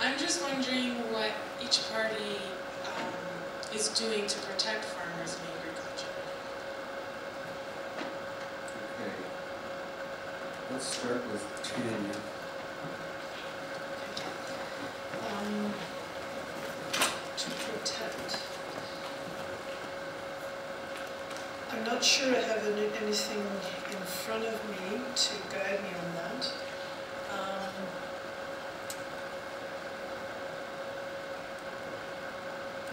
I'm just wondering what each party is doing to protect farmers and agriculture. Okay. Let's start with Tanya. To protect. I'm not sure I have anything in front of me to guide me on that.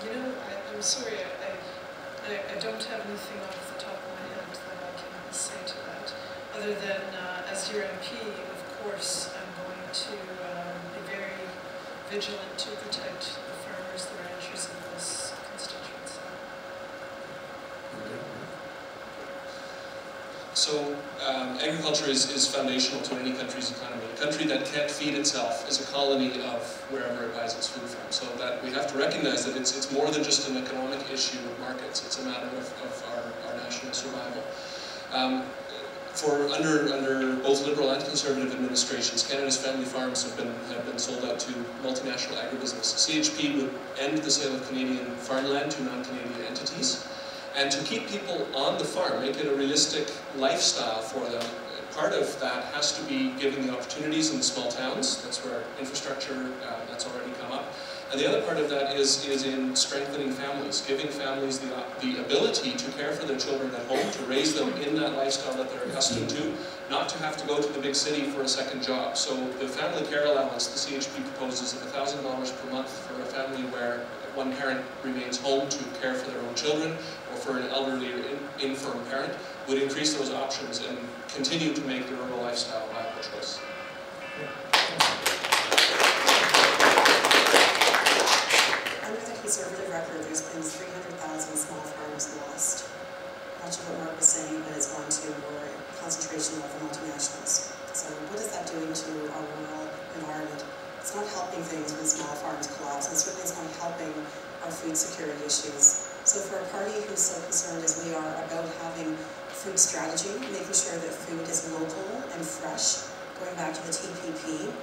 You know, I'm sorry, I don't have anything off the top of my head that I can say to that, other than as your MP, of course, I'm going to be very vigilant to protect the farmers, the ranchers in this constituency. So agriculture is foundational to any country's economy. A country that can't feed itself is a colony of wherever it buys its food from. So that we have to recognize that it's more than just an economic issue of markets. It's a matter of our national survival. Under both Liberal and Conservative administrations, Canada's family farms have been sold out to multinational agribusiness. CHP would end the sale of Canadian farmland to non-Canadian entities. And to keep people on the farm, make it a realistic lifestyle for them, part of that has to be giving the opportunities in the small towns. That's where infrastructure, that's already come up. And the other part of that is in strengthening families, giving families the ability to care for their children at home, to raise them in that lifestyle that they're accustomed to, not to have to go to the big city for a second job. So the family care allowance the CHP proposes of $1,000 per month for a family where one parent remains home to care for their own children, or for an elderly or infirm parent, would increase those options and continue to make the rural lifestyle a viable choice. Under the Conservative record, there's been 300,000 small farms lost. Much of what Mark was saying, but it's gone to more concentration of the multinationals. So what is that doing to our rural environment? It's not helping things when small farms collapse, and certainly it's not helping our food security issues. So for a party who's so concerned as we are about having food strategy, making sure that food is local and fresh, going back to the TPP,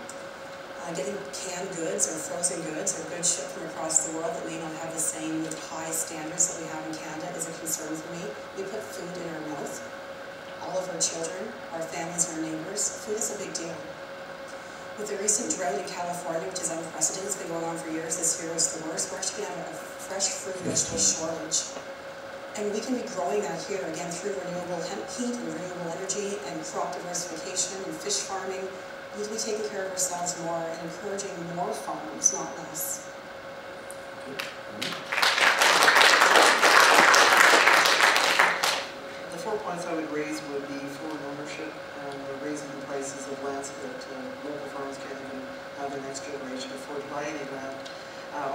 getting canned goods or frozen goods or goods shipped from across the world that may not have the same high standards that we have in Canada is a concern for me. We put food in our mouth. All of our children, our families, our neighbors, food is a big deal. With the recent drought in California, which is unprecedented, it's been going on for years, this year is the worst, we're actually going to have a fresh fruit and vegetable shortage. And we can be growing that here, again, through renewable heat and renewable energy and crop diversification and fish farming. We need to be taking care of ourselves more and encouraging more farms, not less. The 4 points I would raise would be foreign ownership and raising the prices of land so that local farmers can't even have the next generation afford to buy any land.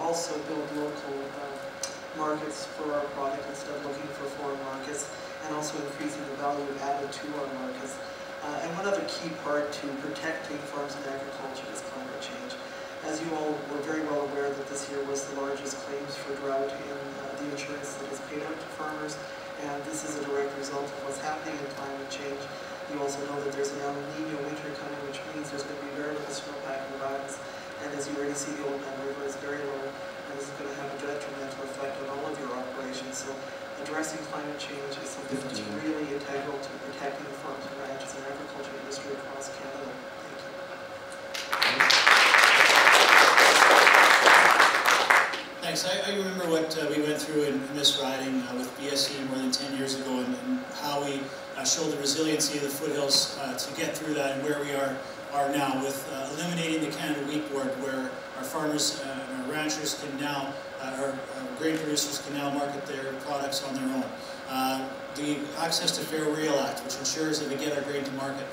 Also build local markets for our product instead of looking for foreign markets, and also increasing the value added to our markets. And one other key part to protecting farms and agriculture is climate change. As you all were very well aware that this year was the largest claims for drought in the insurance that is paid out to farmers, and this is a direct result of what's happening in climate change. You also know that there's an El Nino winter coming, which means there's going to be very little snowpack in the mountains, and as you already see, the Old Man River is very low, and this is going to have a detrimental effect on all of your operations. So addressing climate change is something that's really integral to protecting the farms and ranches and agriculture industry across Canada. Thank you. Thanks. I remember what we went through in this riding with BSE more than 10 years ago, and how we showed the resiliency of the Foothills to get through that, and where we are now with eliminating the Canada Wheat Board, where our farmers and our ranchers can now, our grain producers can now market their products on their own. The Access to Fair Rail Act, which ensures that we get our grain to market.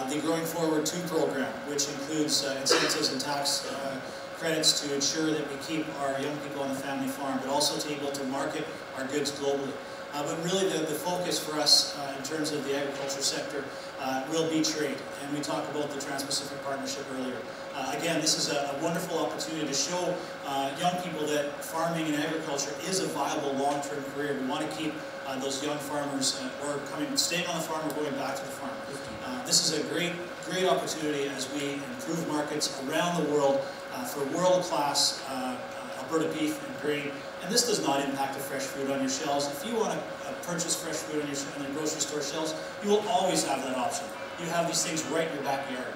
The Growing Forward 2 program, which includes incentives and tax credits to ensure that we keep our young people on the family farm, but also to be able to market our goods globally. But really the focus for us in terms of the agriculture sector will be trade, and we talked about the Trans-Pacific Partnership earlier. Again, this is a wonderful opportunity to show young people that farming and agriculture is a viable long-term career. We want to keep those young farmers staying on the farm or going back to the farm. This is a great opportunity as we improve markets around the world for world-class Alberta beef and grain. And this does not impact the fresh fruit on your shelves. If you want to purchase fresh fruit on your grocery store shelves, you will always have that option. You have these things right in your backyard.